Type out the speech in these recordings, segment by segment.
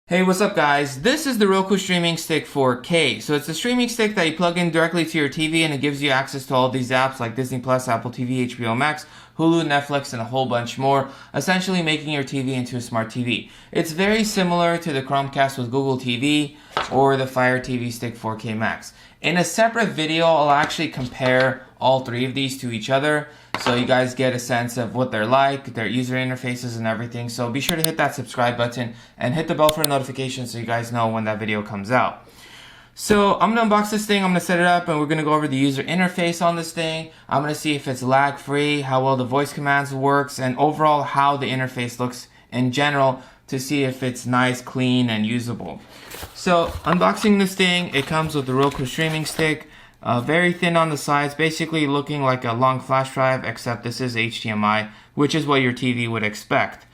Hey, what's up guys? This is the Roku Streaming Stick 4K. So it's a streaming stick that you plug in directly to your TV and it gives you access to all these apps like Disney+, Apple TV, HBO Max, Hulu, Netflix, and a whole bunch more, essentially making your TV into a smart TV. It's very similar to the Chromecast with Google TV or the Fire TV Stick 4K Max. In a separate video, I'll actually compare all three of these to each other so you guys get a sense of what they're like, their user interfaces and everything. So be sure to hit that subscribe button and hit the bell for a notification so you guys know when that video comes out. So I'm going to unbox this thing, I'm going to set it up, and we're going to go over the user interface on this thing. I'm going to see if it's lag free, how well the voice commands works, and overall how the interface looks in general to see if it's nice, clean, and usable. So unboxing this thing, it comes with the Roku Streaming Stick. Very thin on the sides, basically looking like a long flash drive, except this is HDMI, which is what your TV would expect.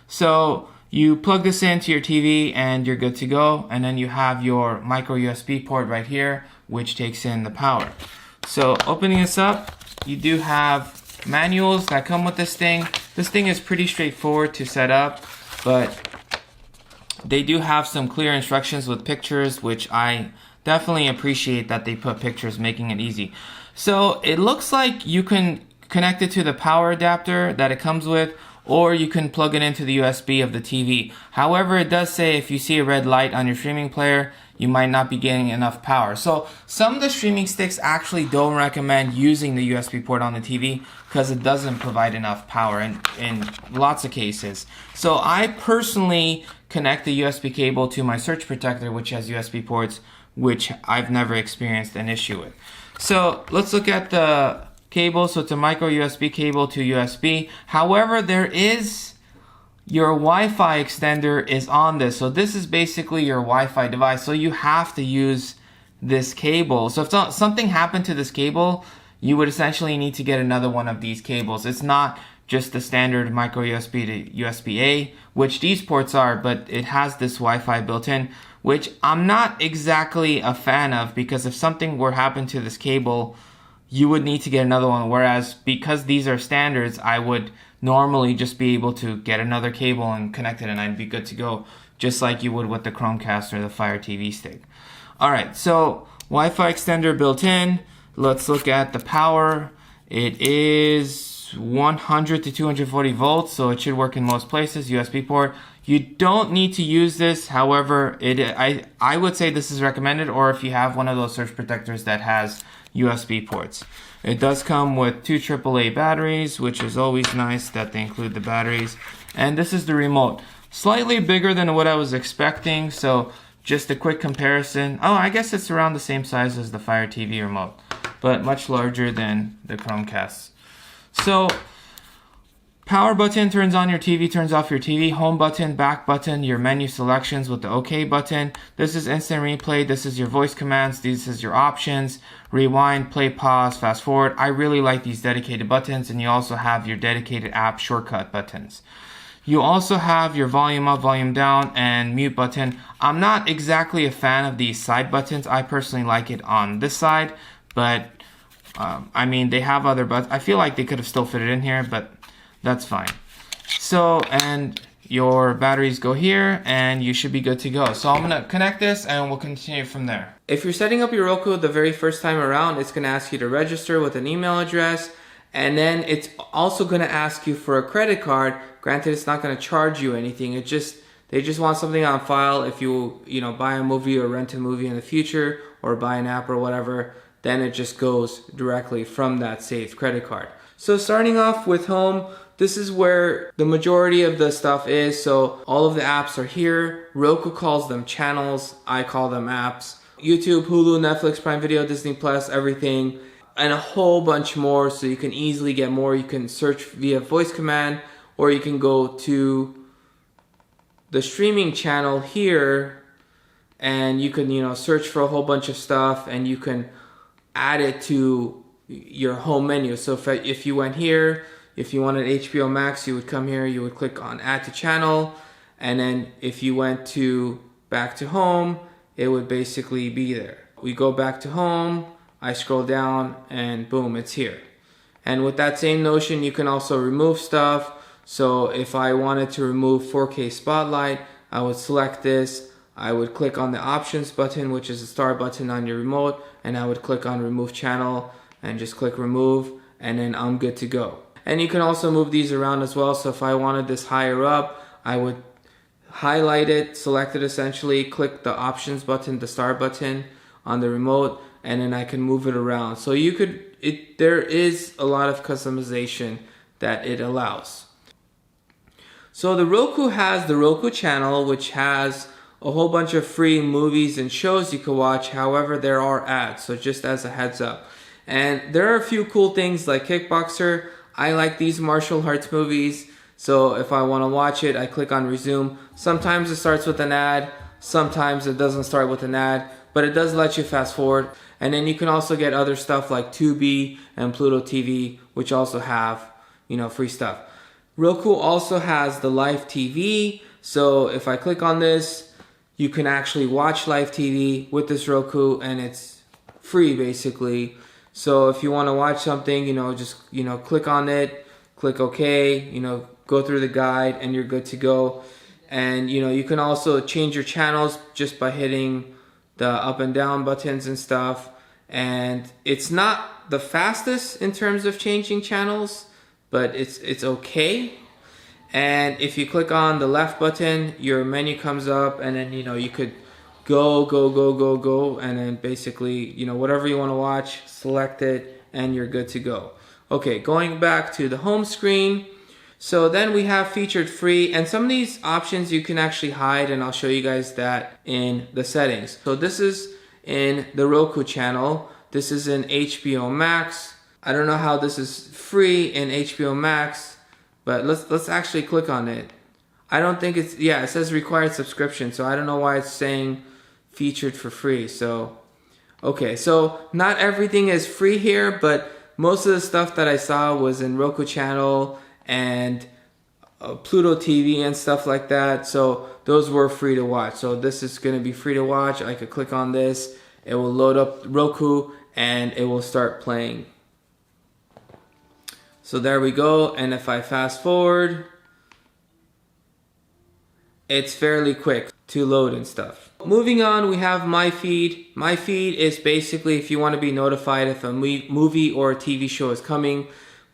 So you plug this into your TV and you're good to go, and then you have your micro USB port right here, which takes in the power. So opening this up, you do have manuals that come with this thing. This thing is pretty straightforward to set up, but they do have some clear instructions with pictures, which I definitely appreciate that they put pictures, making it easy. So it looks like you can connect it to the power adapter that it comes with, or you can plug it into the USB of the TV. However, it does say if you see a red light on your streaming player, you might not be getting enough power. So some of the streaming sticks actually don't recommend using the USB port on the TV because it doesn't provide enough power in lots of cases. So I personally connect the USB cable to my surge protector, which has USB ports, which I've never experienced an issue with. So let's look at the cable. So it's a micro USB cable to USB. However, there is your Wi-Fi extender is on this. So this is basically your Wi-Fi device. So you have to use this cable. So if something happened to this cable, you would essentially need to get another one of these cables. It's not just the standard micro USB to USB-A, which these ports are, but it has this Wi-Fi built in, which I'm not exactly a fan of, because if something were to happen to this cable, you would need to get another one, whereas because these are standards, I would normally just be able to get another cable and connect it and I'd be good to go, just like you would with the Chromecast or the Fire TV Stick. Alright, so Wi-Fi extender built in. Let's look at the power. It is 100 to 240 volts, so it should work in most places. USB port. You don't need to use this, however, I would say this is recommended, or if you have one of those surge protectors that has USB ports. It does come with two AAA batteries, which is always nice that they include the batteries. And this is the remote. Slightly bigger than what I was expecting, so just a quick comparison. Oh, I guess it's around the same size as the Fire TV remote, but much larger than the Chromecast. So power button turns on your TV, turns off your TV. Home button, back button, your menu selections with the OK button. This is instant replay. This is your voice commands. This is your options. Rewind, play, pause, fast forward. I really like these dedicated buttons, and you also have your dedicated app shortcut buttons. You also have your volume up, volume down, and mute button. I'm not exactly a fan of these side buttons. I personally like it on this side, but I mean, they have other buttons. I feel like they could have still fit it in here, but that's fine. So, and your batteries go here, and you should be good to go. So I'm gonna connect this and we'll continue from there. If you're setting up your Roku the very first time around, it's gonna ask you to register with an email address, and then it's also gonna ask you for a credit card. Granted, it's not gonna charge you anything. They just want something on file. If you buy a movie or rent a movie in the future, or buy an app or whatever, then it just goes directly from that saved credit card. So starting off with home, this is where the majority of the stuff is. So all of the apps are here. Roku calls them channels. I call them apps. YouTube, Hulu, Netflix, Prime Video, Disney+, everything, and a whole bunch more. So you can easily get more. You can search via voice command, or you can go to the streaming channel here, and you can search for a whole bunch of stuff, and you can add it to your home menu. So if you went here, if you wanted HBO Max, you would come here, you would click on add to channel, and then if you went to back to home, it would basically be there. We go back to home, I scroll down, and boom, it's here. And with that same notion, you can also remove stuff. So if I wanted to remove 4K Spotlight, I would select this, I would click on the options button, which is the star button on your remote, and I would click on remove channel and just click remove, and then I'm good to go. And you can also move these around as well. So if I wanted this higher up, I would highlight it, select it essentially, click the options button, the star button on the remote, and then I can move it around. So you could, there is a lot of customization that it allows. So the Roku has the Roku Channel, which has a whole bunch of free movies and shows you can watch. However, there are ads, so just as a heads up. And there are a few cool things like Kickboxer. I like these martial arts movies, so if I want to watch it, I click on resume. Sometimes it starts with an ad, sometimes it doesn't start with an ad, but it does let you fast forward. And then you can also get other stuff like Tubi and Pluto TV, which also have, free stuff. Roku also has the live TV, so if I click on this, you can actually watch live TV with this Roku, and it's free basically. So if you want to watch something, just click on it, click OK, go through the guide, and you're good to go. And you can also change your channels just by hitting the up and down buttons and stuff. And it's not the fastest in terms of changing channels, but it's okay. And if you click on the left button, your menu comes up, and then you could go, and then basically whatever you want to watch, select it, and you're good to go. Okay, going back to the home screen. So then we have featured free, and some of these options you can actually hide, and I'll show you guys that in the settings. So this is in the Roku Channel. This is in HBO Max. I don't know how this is free in HBO Max, but let's actually click on it. I don't think it's, it says required subscription, so I don't know why it's saying featured for free. So, okay, so not everything is free here, but most of the stuff that I saw was in Roku Channel and Pluto TV and stuff like that. So those were free to watch. So this is going to be free to watch. I could click on this. It will load up Roku and it will start playing. So there we go. And if I fast forward, it's fairly quick to load and stuff. Moving on, we have My Feed. My Feed is basically if you want to be notified if a movie or a TV show is coming.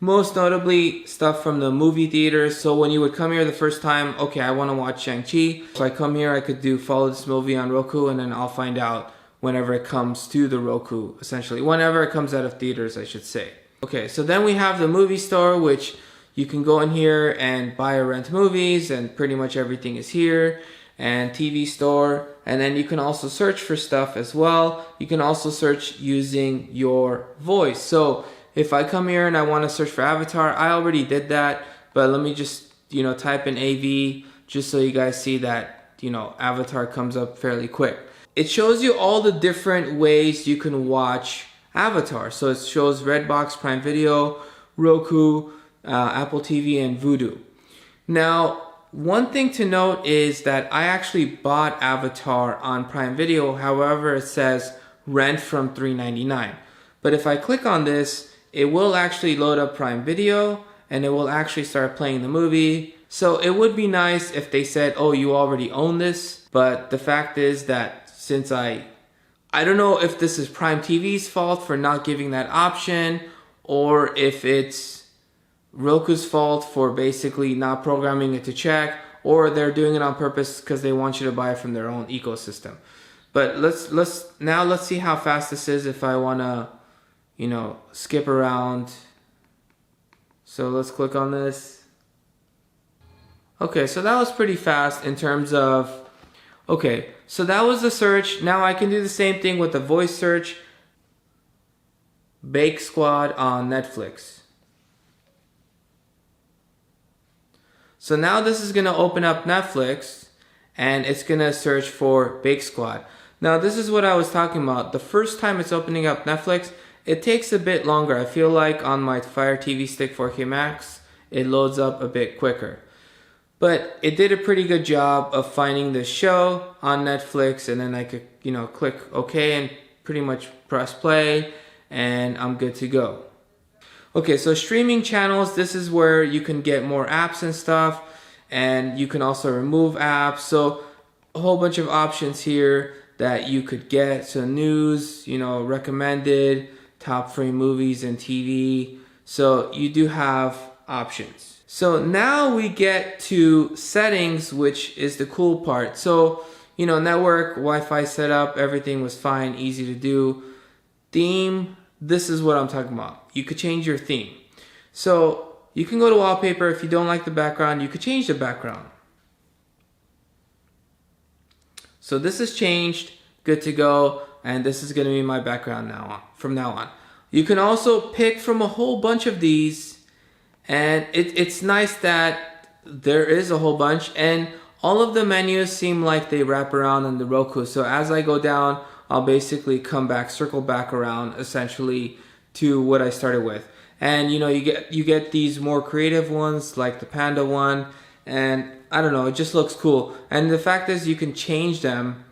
Most notably, stuff from the movie theaters. So when you would come here the first time, okay, I want to watch Shang-Chi. So I come here, I could do follow this movie on Roku, and then I'll find out whenever it comes to the Roku, essentially. Whenever it comes out of theaters, I should say. Okay, so then we have the movie store, which you can go in here and buy or rent movies, and pretty much everything is here. And TV store, and then you can also search for stuff as well. You can also search using your voice. So if I come here and I want to search for Avatar, I already did that, but let me just type in AV just so you guys see that Avatar comes up fairly quick. It shows you all the different ways you can watch Avatar. So it shows Redbox, Prime Video, Roku, Apple TV, and Vudu. Now, one thing to note is that I actually bought Avatar on Prime Video. However, it says rent from $3.99. But if I click on this, it will actually load up Prime Video and it will actually start playing the movie. So it would be nice if they said, oh, you already own this. But the fact is that since I don't know if this is Prime TV's fault for not giving that option, or if it's Roku's fault for basically not programming it to check, or they're doing it on purpose because they want you to buy it from their own ecosystem. But let's see how fast this is if I want to skip around. So let's click on this. Okay, so that was pretty fast in terms of, okay, so that was the search. Now I can do the same thing with the voice search. Bake Squad on Netflix. So now this is going to open up Netflix and it's going to search for Bake Squad. Now this is what I was talking about. The first time it's opening up Netflix, it takes a bit longer. I feel like on my Fire TV Stick 4K Max, it loads up a bit quicker. But it did a pretty good job of finding the show on Netflix, and then I could, click OK and pretty much press play, and I'm good to go. Okay, so streaming channels, this is where you can get more apps and stuff, and you can also remove apps. So a whole bunch of options here that you could get. So news, recommended, top free movies and TV. So you do have options. So now we get to settings, which is the cool part. So, network, Wi-Fi setup, everything was fine, easy to do. Theme, this is what I'm talking about. You could change your theme. So you can go to wallpaper. If you don't like the background, you could change the background. So this is changed, good to go, and this is going to be my background from now on. You can also pick from a whole bunch of these, and it's nice that there is a whole bunch, and all of the menus seem like they wrap around on the Roku. So as I go down, I'll basically circle back around essentially to what I started with. And you get these more creative ones like the panda one, and I don't know, it just looks cool. And the fact is you can change them,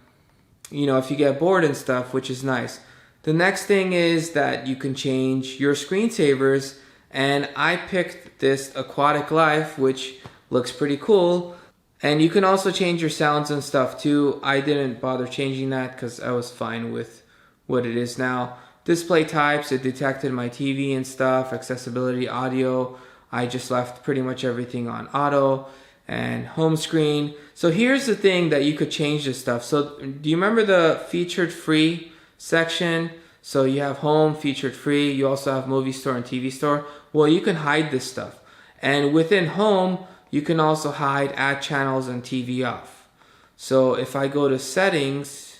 if you get bored and stuff, which is nice. The next thing is that you can change your screensavers, and I picked this aquatic life, which looks pretty cool. And you can also change your sounds and stuff too. I didn't bother changing that because I was fine with what it is now. Display types, it detected my TV and stuff. Accessibility, audio, I just left pretty much everything on auto. And home screen. So here's the thing that you could change this stuff. So do you remember the featured free section? So you have home, featured free. You also have movie store and TV store. Well, you can hide this stuff. And within home, you can also hide ad channels and TV off. So if I go to settings,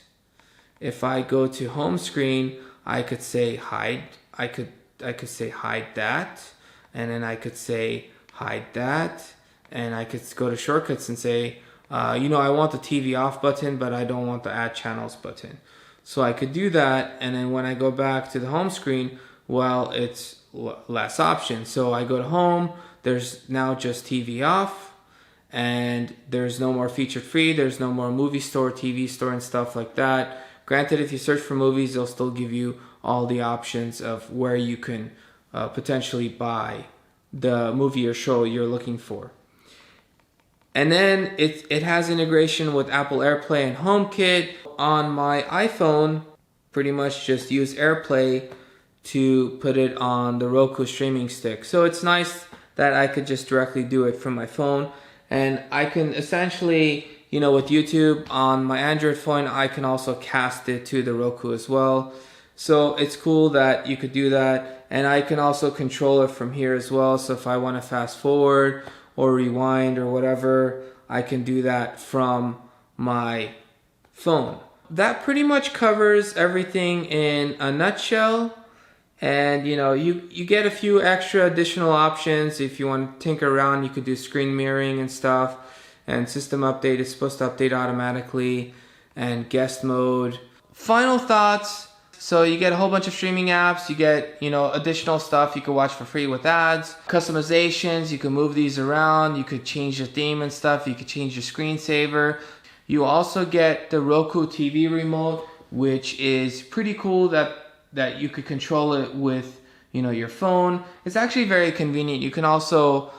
if I go to home screen, I could say hide. I could say hide that, and then I could say hide that. And I could go to shortcuts and say, I want the TV off button, but I don't want the add channels button. So I could do that, and then when I go back to the home screen, well, it's less options. So I go to home, there's now just TV off, and there's no more featured free, there's no more movie store, TV store, and stuff like that. Granted, if you search for movies, they'll still give you all the options of where you can potentially buy the movie or show you're looking for. And then it has integration with Apple AirPlay and HomeKit. On my iPhone, pretty much just use AirPlay to put it on the Roku Streaming Stick. So it's nice that I could just directly do it from my phone. And I can essentially, with YouTube on my Android phone, I can also cast it to the Roku as well. So it's cool that you could do that. And I can also control it from here as well. So if I want to fast forward or rewind or whatever, I can do that from my phone. That pretty much covers everything in a nutshell. And you get a few extra additional options. If you want to tinker around, you could do screen mirroring and stuff. And system update is supposed to update automatically. And guest mode. Final thoughts. So you get a whole bunch of streaming apps, you get, additional stuff you can watch for free with ads. Customizations, you can move these around, you could change the theme and stuff, you could change your screensaver. You also get the Roku TV remote, which is pretty cool that you could control it with, your phone. It's actually very convenient. You can also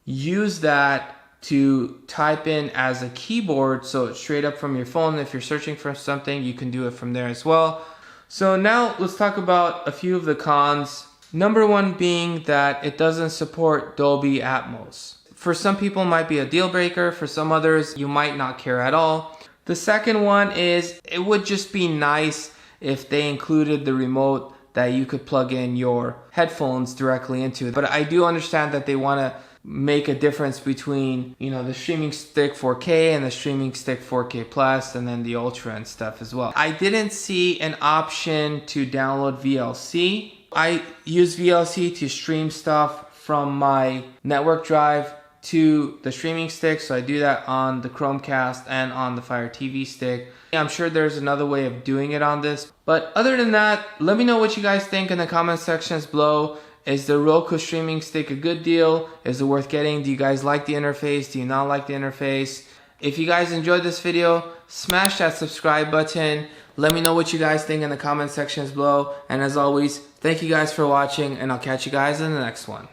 use that to type in as a keyboard, so it's straight up from your phone. If you're searching for something, you can do it from there as well. So now let's talk about a few of the cons. Number one being that it doesn't support Dolby Atmos. For some people it might be a deal breaker, for some others you might not care at all. The second one is it would just be nice if they included the remote that you could plug in your headphones directly into. But I do understand that they want to make a difference between, the streaming stick 4K and the streaming stick 4K plus, and then the Ultra and stuff as well. I didn't see an option to download VLC. I use VLC to stream stuff from my network drive to the streaming stick, so I do that on the Chromecast and on the Fire TV stick. I'm sure there's another way of doing it on this, but other than that, let me know what you guys think in the comment sections below. Is the Roku Streaming Stick a good deal? Is it worth getting? Do you guys like the interface? Do you not like the interface? If you guys enjoyed this video, smash that subscribe button. Let me know what you guys think in the comment sections below. And as always, thank you guys for watching, and I'll catch you guys in the next one.